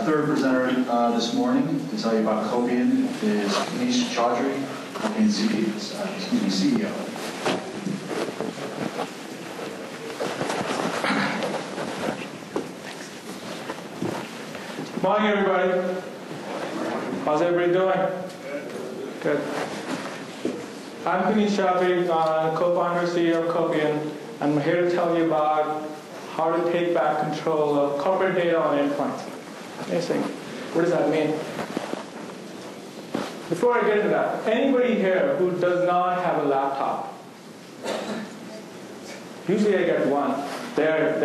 third presenter this morning to tell you about Copiun is Puneesh Chaudhry, Copiun CEO. Morning, everybody. How's everybody doing? Good. I'm Puneesh Chaudhry, co-founder CEO of Copiun. I'm here to tell you about how to take back control of corporate data on endpoints. Amazing. What does that mean? Before I get into that, anybody here who does not have a laptop? Usually I get one. There.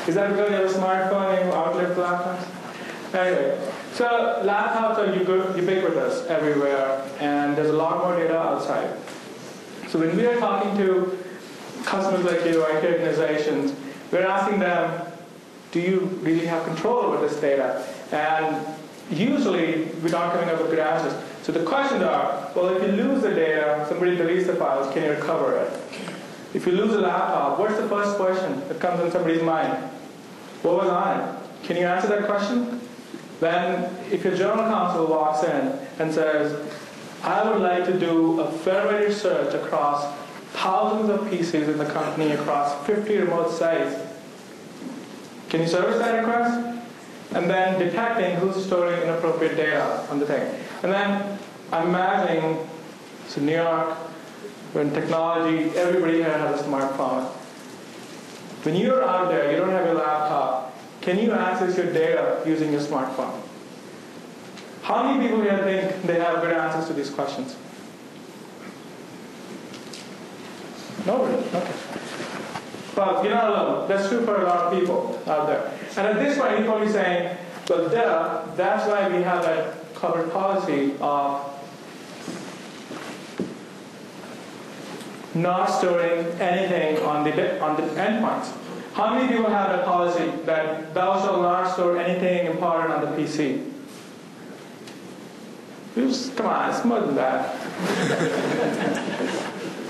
Is that because you have a smartphone and you outlive laptops? Anyway, so laptops are ubiquitous everywhere, and there's a lot more data outside. So when we are talking to customers like you, IT organizations, we're asking them, do you really have control over this data? And usually, we're not coming up with good answers. So the questions are, well, if you lose the data, somebody deletes the files, can you recover it? If you lose a laptop, what's the first question that comes in somebody's mind? What was on it? Can you answer that question? Then, if your general counsel walks in and says, I would like to do a federated search across thousands of PCs in the company across 50 remote sites, can you service that request? And then detecting who's storing inappropriate data on the thing. And then I'm imagining, so New York, when technology, everybody here has a smartphone. When you're out there, you don't have your laptop, can you access your data using your smartphone? How many people here think they have good answers to these questions? Nobody? Okay. Well, you're not alone. That's true for a lot of people out there. And at this point, you're probably saying, well, that's why we have that covered policy of not storing anything on the endpoints. How many people have a policy that thou shalt not store anything important on the PC? Come on, it's more than that.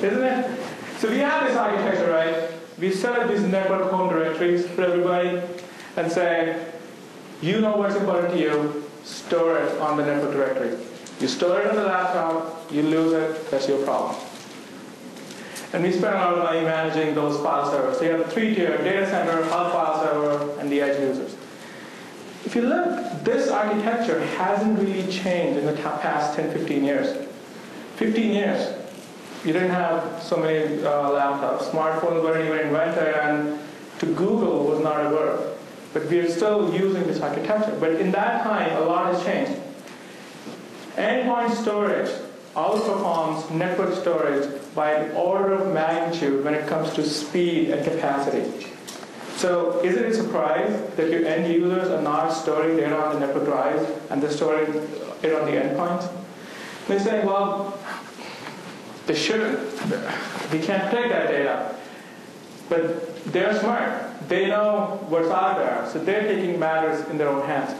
Isn't it? So we have this architecture, right? We set up these network home directories for everybody and say, you know what's important to you, store it on the network directory. You store it on the laptop, you lose it, that's your problem. And we spend a lot of money managing those file servers. So you have a three-tier data center, hub file server, and the edge users. If you look, this architecture hasn't really changed in the past 10, 15 years. 15 years. You didn't have so many laptops. Smartphones weren't even invented, and to Google was not a word. But we are still using this architecture. But in that time, a lot has changed. Endpoint storage outperforms network storage by an order of magnitude when it comes to speed and capacity. So is it a surprise that your end users are not storing data on the network drives and they're storing it on the endpoints? They're saying, well, they shouldn't. We can't take that data. But they're smart. They know what's out there. So they're taking matters in their own hands.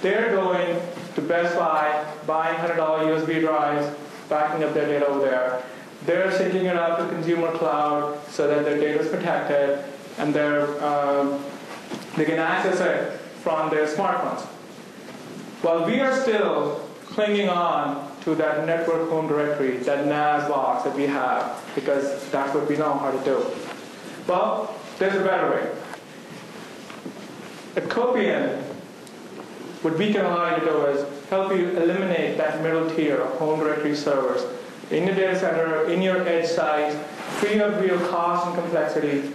They're going to Best Buy, buying $100 USB drives, backing up their data over there. They're syncing it up to consumer cloud so that their data is protected, and they can access it from their smartphones. While we are still clinging on to that network home directory, that NAS box that we have, because that's what we know how to do. Well, there's a better way. At Copiun, what we can allow you to do is help you eliminate that middle tier of home directory servers in your data center, in your edge site, free up real cost and complexity,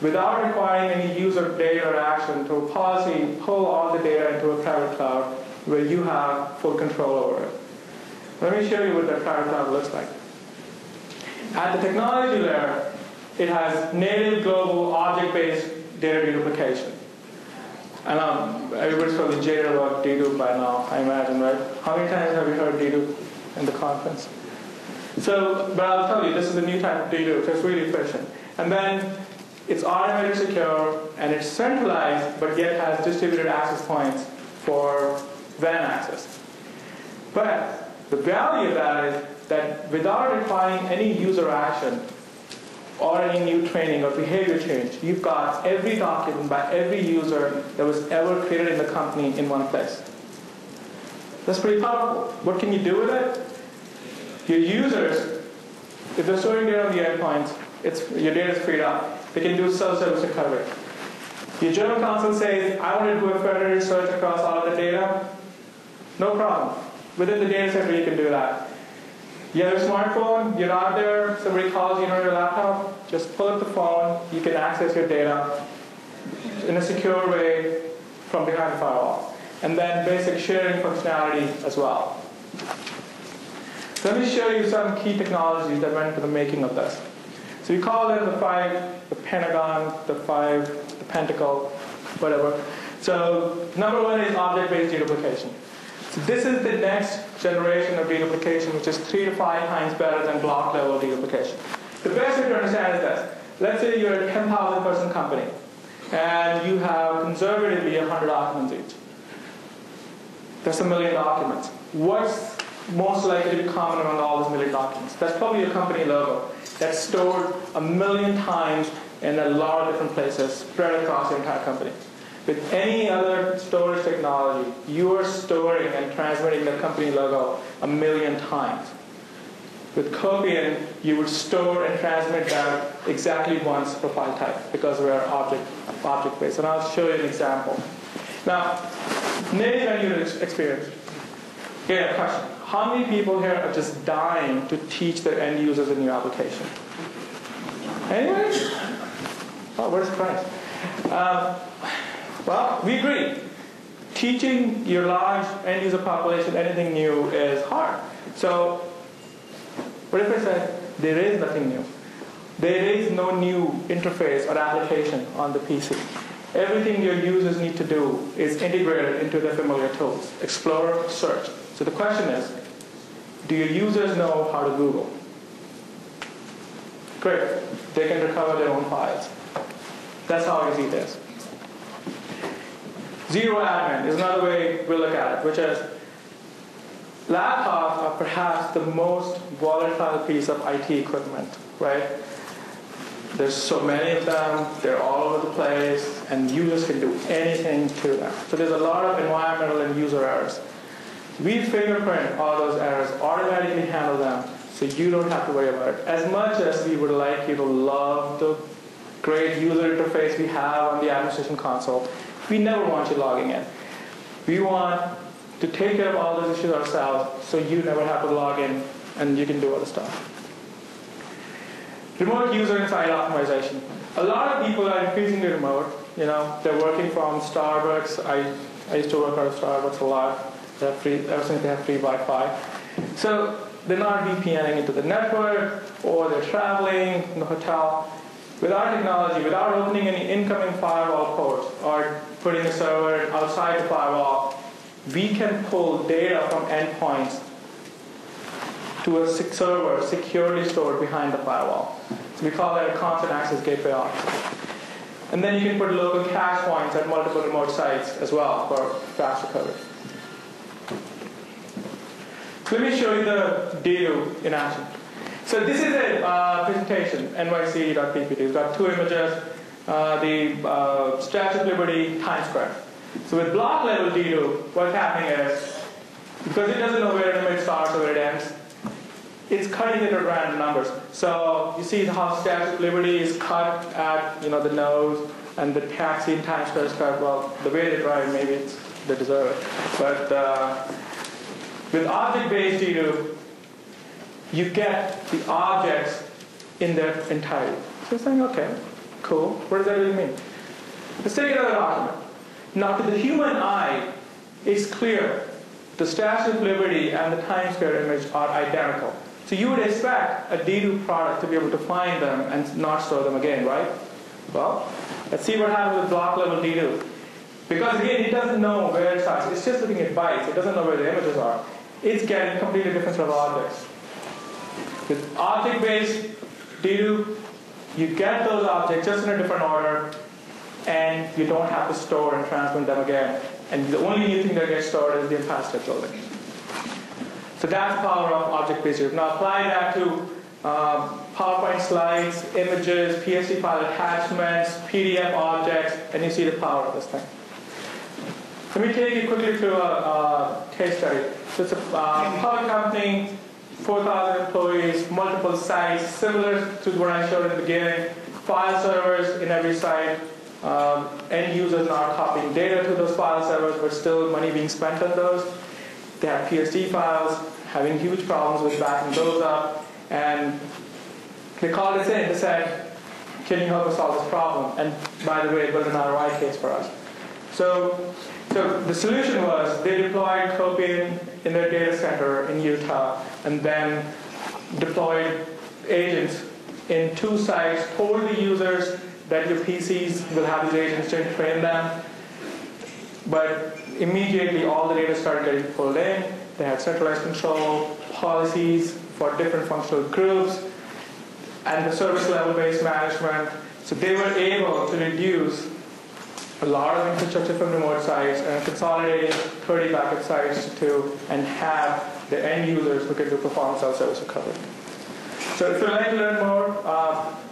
without requiring any user data or action to a policy, pull all the data into a private cloud where you have full control over it. Let me show you what that private cloud looks like. At the technology layer, it has native global object-based data deduplication. And everybody's probably jaded about dedupe by now, I imagine, right? How many times have you heard dedupe in the conference? So, but I'll tell you, this is a new type of dedupe, so it's really efficient. And then it's automated, secure, and it's centralized, but yet has distributed access points for WAN access. But the value of that is that without requiring any user action, or any new training or behavior change, you've got every document by every user that was ever created in the company in one place. That's pretty powerful. What can you do with it? Your users, if they're storing data on the endpoints, your data is freed up. They can do self-service recovery. Your general counsel says, I want to do a federated search across all of the data. No problem. Within the data center, you can do that. You have a smartphone, you're out there, somebody calls you on your laptop, just pull up the phone, you can access your data in a secure way from behind the firewall. And then basic sharing functionality as well. So let me show you some key technologies that went into the making of this. So we call them the pentagon, the pentacle, whatever. So number one is object-based deduplication. So this is the next generation of deduplication, which is 3 to 5 times better than block-level deduplication. The best way to understand is this. Let's say you're a 10,000 person company, and you have conservatively 100 documents each. That's 1 million documents. What's most likely to be common among all those 1 million documents? That's probably your company logo. That's stored 1 million times in a lot of different places, spread across the entire company. With any other storage technology, you are storing and transmitting the company logo 1 million times. With Copiun, you would store and transmit that exactly once per file type because we are object-based. And I'll show you an example. Now, native end user experience. Here, question. How many people here are just dying to teach their end users a new application? Anyway? Oh, where's Christ? Well, we agree. Teaching your large end user population anything new is hard. So, what if I said there is nothing new? There is no new interface or application on the PC. Everything your users need to do is integrated into their familiar tools. Explore, search. So the question is, do your users know how to Google? Great. They can recover their own files. That's how easy it is. Zero admin is another way we look at it, which is laptops are perhaps the most volatile piece of IT equipment, right? There's so many of them, they're all over the place, and users can do anything to them. So there's a lot of environmental and user errors. We fingerprint all those errors, automatically handle them, so you don't have to worry about it. As much as we would like you to love the great user interface we have on the administration console, we never want you logging in. We want to take care of all those issues ourselves, so you never have to log in and you can do other stuff. Remote user and site optimization. A lot of people are increasingly remote. You know, they're working from Starbucks. I used to work out of Starbucks a lot. They have free, ever since they have free Wi-Fi. So they're not VPNing into the network, or they're traveling in the hotel. With our technology, without opening any incoming firewall ports or putting a server outside the firewall, we can pull data from endpoints to a server securely stored behind the firewall. So we call that a constant access gateway option. And then you can put local cache points at multiple remote sites as well for fast recovery. So let me show you the DDU in action. So this is a presentation, nyc.ppt. It's got 2 images, the Statue of Liberty, Times Square. So with block level DDU, what's happening is, because it doesn't know where an image starts or where it ends, it's cutting it at random numbers. So you see how Statue of Liberty is cut at the nose, and the taxi in Times Square is cut. Well, the way they drive, maybe they deserve it. But with object-based DDU, you get the objects in their entirety. So you're saying, okay, cool. What does that really mean? Let's take another document. Now, to the human eye, it's clear the Statue of Liberty and the Times Square image are identical. So you would expect a DDU product to be able to find them and not store them again, right? Well, let's see what happens with block level DDU. Because again, it doesn't know where it starts. It's just looking at bytes. It doesn't know where the images are. It's getting completely different set of objects. With object-based DDU, you get those objects just in a different order, and you don't have to store and transmit them again. And the only new thing that gets stored is the entire state building. So that's the power of object-based DDU. Now apply that to PowerPoint slides, images, PSD file attachments, PDF objects, and you see the power of this thing. Let me take you quickly through a case study. So it's a public company, 4,000 employees, multiple sites, similar to what I showed in the beginning. File servers in every site. End users are copying data to those file servers, but still money being spent on those. They have PSD files, having huge problems with backing those up, and they called us in. They said, "Can you help us solve this problem?" And by the way, build an ROI case for us. So the solution was they deployed Copiun in their data center in Utah, and then deployed agents in 2 sites, told the users that your PCs will have these agents to train them. But immediately all the data started getting pulled in. They had centralized control, policies for different functional groups, and the service level based management. So they were able to reduce a lot of infrastructure from remote sites and consolidating 30 backup sites to 2 and have the end users who can do performance self-service recovery. So if you'd like to learn more,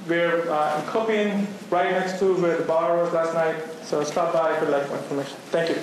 we're in Copiun, right next to where the bar was last night. So stop by if you'd like more information. Thank you.